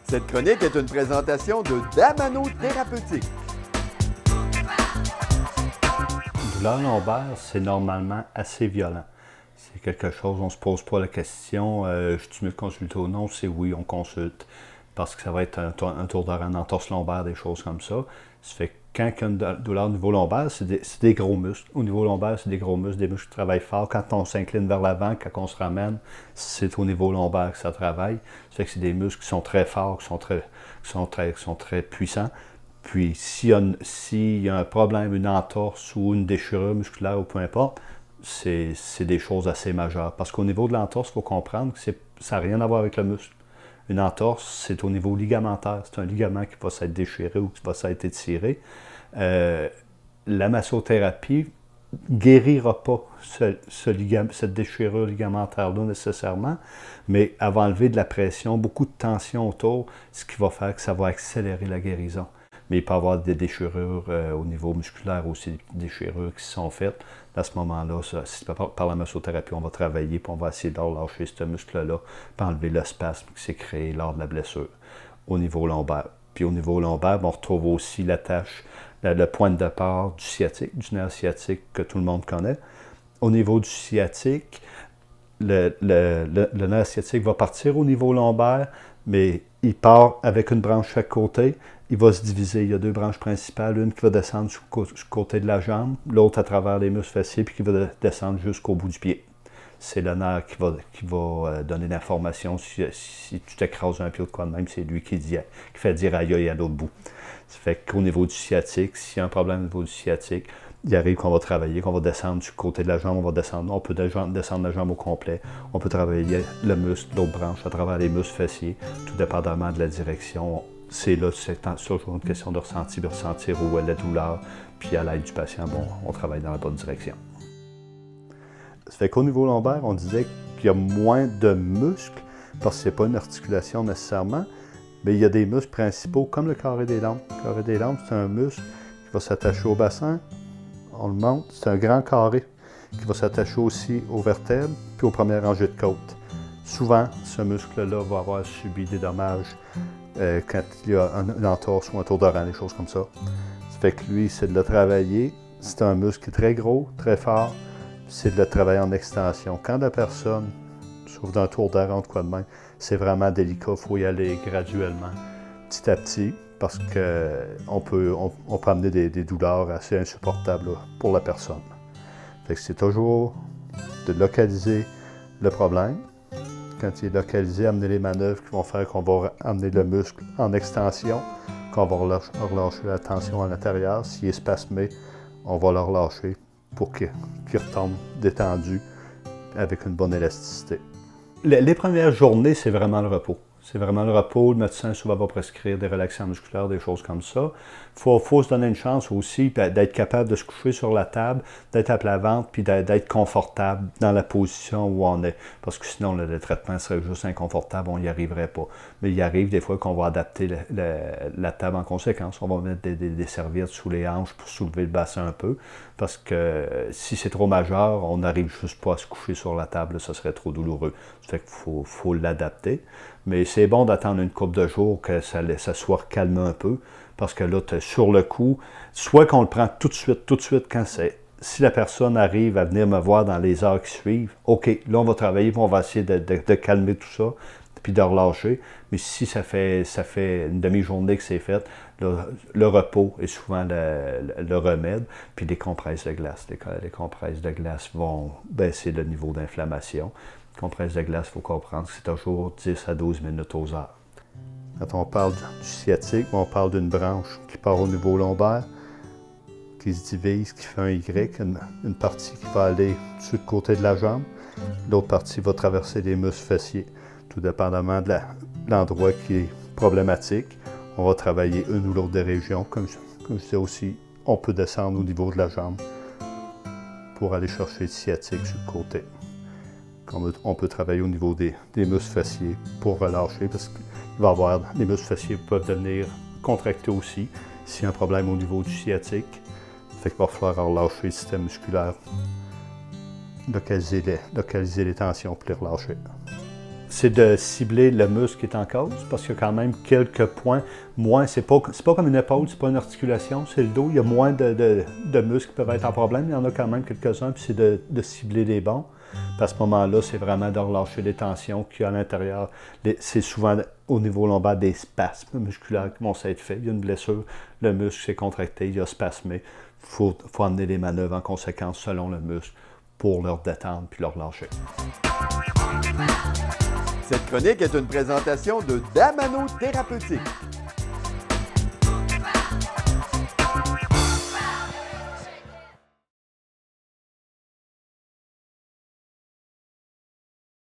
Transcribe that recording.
Cette chronique est une présentation de Damano Thérapeutique. Une douleur lombaire, c'est normalement assez violent. C'est quelque chose, on ne se pose pas la question, je-tu mieux consulter ou non? C'est oui, on consulte. Parce que ça va être un tour d'oreille, une entorse lombaire, des choses comme ça. Ça fait que quand il y a une douleur au niveau lombaire, c'est des gros muscles. Au niveau lombaire, c'est des gros muscles, des muscles qui travaillent fort. Quand on s'incline vers l'avant, quand on se ramène, c'est au niveau lombaire que ça travaille. Ça fait que c'est des muscles qui sont très forts, qui sont très puissants. Puis, s'il y a un problème, une entorse ou une déchirure musculaire ou peu importe, c'est des choses assez majeures. Parce qu'au niveau de l'entorse, il faut comprendre que ça n'a rien à voir avec le muscle. Une entorse, c'est au niveau ligamentaire. C'est un ligament qui va s'être déchiré ou qui va s'être étiré. La massothérapie ne guérira pas cette déchirure ligamentaire-là nécessairement, mais elle va enlever de la pression, beaucoup de tension autour, ce qui va faire que ça va accélérer la guérison. Mais il peut y avoir des déchirures au niveau musculaire aussi, des déchirures qui sont faites. À ce moment-là, par la massothérapie, on va travailler et on va essayer de relâcher ce muscle-là pour enlever le spasme qui s'est créé lors de la blessure au niveau lombaire. Puis au niveau lombaire, on retrouve aussi l'attache, le point de départ du sciatique, du nerf sciatique que tout le monde connaît. Au niveau du sciatique, le nerf sciatique va partir au niveau lombaire, mais il part avec une branche chaque côté. Il va se diviser. Il y a deux branches principales, une qui va descendre sur le côté de la jambe, l'autre à travers les muscles fessiers, puis qui va descendre jusqu'au bout du pied. C'est le nerf qui va donner l'information. Si tu t'écrases un pied ou de quoi de même, c'est lui qui fait dire aïe aïe à l'autre bout. Ça fait qu'au niveau du sciatique, s'il y a un problème au niveau du sciatique, il arrive qu'on va travailler, qu'on va descendre du côté de la jambe, on peut descendre la jambe au complet, on peut travailler le muscle, l'autre branche à travers les muscles fessiers, tout dépendamment de la direction. C'est toujours une question de ressentir où est la douleur, puis à l'aide du patient, on travaille dans la bonne direction. Ça fait qu'au niveau lombaire, on disait qu'il y a moins de muscles, parce que ce n'est pas une articulation nécessairement, mais il y a des muscles principaux, comme le carré des lampes. Le carré des lampes, c'est un muscle qui va s'attacher au bassin, on le monte, c'est un grand carré qui va s'attacher aussi aux vertèbres, puis aux premières rangées de côtes. Souvent, ce muscle-là va avoir subi des dommages quand il y a une entorse ou un tour d'oreille, des choses comme ça. Ça fait que lui, c'est de le travailler. C'est un muscle qui est très gros, très fort. C'est de le travailler en extension. Quand la personne souffre d'un tour d'oreille ou quoi de même, c'est vraiment délicat. Il faut y aller graduellement, petit à petit, parce qu'on peut amener des douleurs assez insupportables pour la personne. Fait que c'est toujours de localiser le problème. Quand il est localisé, amener les manœuvres qui vont faire qu'on va amener le muscle en extension, qu'on va relâcher la tension à l'intérieur. S'il est spasmé, on va le relâcher pour qu'il retombe détendu avec une bonne élasticité. Les premières journées, c'est vraiment le repos. C'est vraiment le repos. Le médecin souvent va prescrire des relaxants musculaires, des choses comme ça. Il faut se donner une chance aussi d'être capable de se coucher sur la table, d'être à plat ventre, puis d'être confortable dans la position où on est. Parce que sinon, le traitement serait juste inconfortable, on n'y arriverait pas. Mais il arrive des fois qu'on va adapter la table en conséquence. On va mettre des serviettes sous les hanches pour soulever le bassin un peu. Parce que si c'est trop majeur, on n'arrive juste pas à se coucher sur la table, ça serait trop douloureux. Ça fait qu'il faut l'adapter. Mais c'est bon d'attendre une couple de jours que ça soit calmé un peu, parce que là, tu es sur le coup. Soit qu'on le prend tout de suite, quand c'est. Si la personne arrive à venir me voir dans les heures qui suivent, OK, là, on va travailler, puis on va essayer de calmer tout ça, puis de relâcher. Mais si ça fait une demi-journée que c'est fait, là, le repos est souvent le remède, puis les compresses de glace. Les compresses de glace vont baisser le niveau d'inflammation. Compresse de glace, il faut comprendre que c'est toujours 10 à 12 minutes aux heures. Quand on parle du sciatique, on parle d'une branche qui part au niveau lombaire, qui se divise, qui fait un Y, une partie qui va aller sur le côté de la jambe, l'autre partie va traverser les muscles fessiers. Tout dépendamment de l'endroit qui est problématique, on va travailler une ou l'autre des régions. Comme je disais aussi, on peut descendre au niveau de la jambe pour aller chercher le sciatique sur le côté. On peut travailler au niveau des muscles fessiers pour relâcher, parce qu'il va y avoir, les muscles fessiers peuvent devenir contractés aussi s'il y a un problème au niveau du sciatique. Fait qu'il va falloir relâcher le système musculaire, localiser les tensions pour les relâcher. c'est de cibler le muscle qui est en cause, parce qu'il y a quand même quelques points moins. C'est pas comme une épaule, c'est pas une articulation, c'est le dos. Il y a moins de muscles qui peuvent être en problème. Il y en a quand même quelques-uns, puis c'est de cibler les bons. Puis à ce moment-là, c'est vraiment de relâcher les tensions qu'il y a à l'intérieur. C'est souvent au niveau lombaire des spasmes musculaires qui vont s'être faits. Il y a une blessure, le muscle s'est contracté, il a spasmé. Il faut amener des manœuvres en conséquence selon le muscle pour leur détendre puis leur lâcher. Cette chronique est une présentation de Damano Thérapeutique.